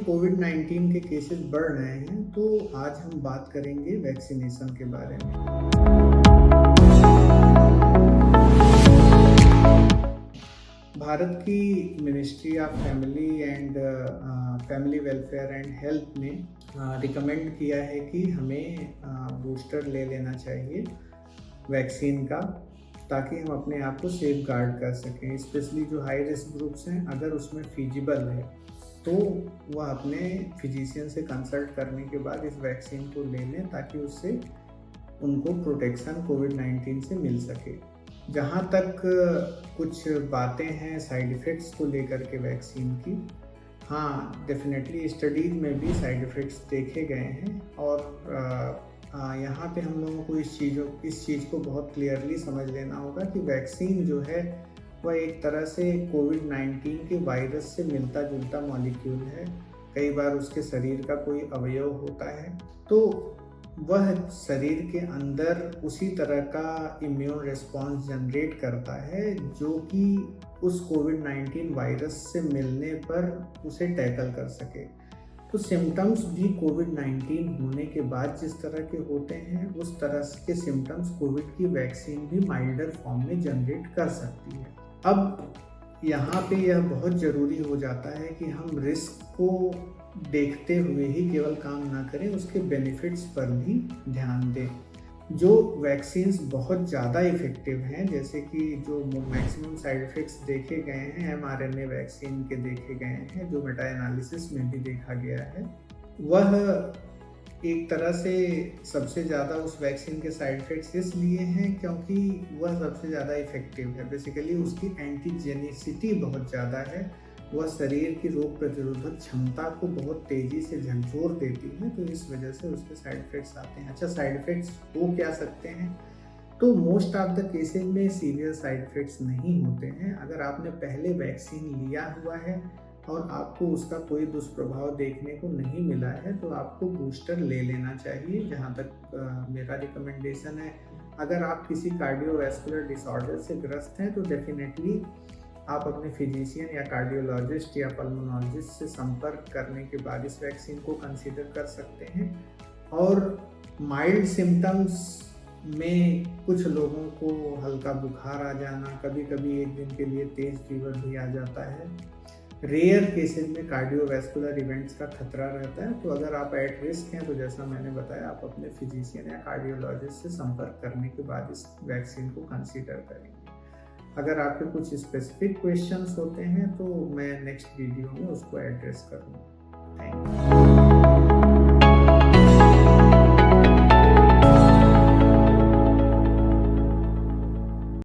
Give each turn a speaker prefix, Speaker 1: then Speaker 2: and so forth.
Speaker 1: कोविड-19 के केसेस बढ़ रहे हैं, तो आज हम बात करेंगे वैक्सीनेशन के बारे में। भारत की ministry of family welfare and health ने रिकमेंड किया है कि हमें बूस्टर ले लेना चाहिए वैक्सीन का, ताकि हम अपने आप को सेफ गार्ड कर सकें। स्पेशली जो हाई रिस्क ग्रुप्स हैं, अगर उसमें फीजिबल है तो वह अपने फिजिशियन से कंसल्ट करने के बाद इस वैक्सीन को ले लें, ताकि उससे उनको प्रोटेक्शन कोविड-19 से मिल सके। जहाँ तक कुछ बातें हैं साइड इफ़ेक्ट्स को लेकर के वैक्सीन की, हाँ डेफिनेटली स्टडीज़ में भी साइड इफ़ेक्ट्स देखे गए हैं, और यहाँ पे हम लोगों को इस चीज़ को बहुत क्लियरली समझ लेना होगा कि वैक्सीन जो है वह एक तरह से कोविड-19 के वायरस से मिलता जुलता मॉलिक्यूल है। कई बार उसके शरीर का कोई अवयव होता है तो वह शरीर के अंदर उसी तरह का इम्यून रिस्पॉन्स जनरेट करता है जो कि उस कोविड-19 वायरस से मिलने पर उसे टैकल कर सके। तो सिम्टम्स भी कोविड-19 होने के बाद जिस तरह के होते हैं, उस तरह के सिम्टम्स कोविड की वैक्सीन भी माइल्डर फॉर्म में जनरेट कर सकती है। अब यहाँ पे यह बहुत ज़रूरी हो जाता है कि हम रिस्क को देखते हुए ही केवल काम ना करें, उसके बेनिफिट्स पर भी ध्यान दें। जो वैक्सीन्स बहुत ज़्यादा इफ़ेक्टिव हैं, जैसे कि जो मैक्सिमम साइड इफ़ेक्ट्स देखे गए हैं mRNA वैक्सीन के देखे गए हैं, जो मेटा एनालिसिस में भी देखा गया है, वह एक तरह से सबसे ज़्यादा उस वैक्सीन के साइड इफ़ेक्ट्स इसलिए हैं क्योंकि वह सबसे ज़्यादा इफ़ेक्टिव है। बेसिकली उसकी एंटीजेनिसिटी बहुत ज़्यादा है, वह शरीर की रोग प्रतिरोधक क्षमता को बहुत तेज़ी से झकझोर देती है, तो इस वजह से उसके साइड इफ़ेक्ट्स आते हैं। अच्छा, साइड इफ़ेक्ट्स हो क्या सकते हैं? तो मोस्ट ऑफ द केसेज में सीवियर साइड इफ़ेक्ट्स नहीं होते हैं। अगर आपने पहले वैक्सीन लिया हुआ है और आपको उसका कोई दुष्प्रभाव देखने को नहीं मिला है, तो आपको बूस्टर ले लेना चाहिए। जहाँ तक मेरा रिकमेंडेशन है, अगर आप किसी कार्डियोवैस्कुलर डिसऑर्डर से ग्रस्त हैं तो डेफिनेटली आप अपने फिजिशियन या कार्डियोलॉजिस्ट या पल्मोनोलॉजिस्ट से संपर्क करने के बाद इस वैक्सीन को कंसीडर कर सकते हैं। और माइल्ड सिम्टम्स में कुछ लोगों को हल्का बुखार आ जाना, कभी कभी एक दिन के लिए तेज फीवर भी आ जाता है। रेयर केसेस में कार्डियोवैस्कुलर इवेंट्स का खतरा रहता है, तो अगर आप एट रिस्क हैं तो जैसा मैंने बताया, आप अपने फिजिशियन या कार्डियोलॉजिस्ट से संपर्क करने के बाद इस वैक्सीन को कंसीडर करेंगे। अगर आपके कुछ स्पेसिफिक क्वेश्चंस होते हैं तो मैं नेक्स्ट वीडियो में उसको एड्रेस करूँगा। Thank you.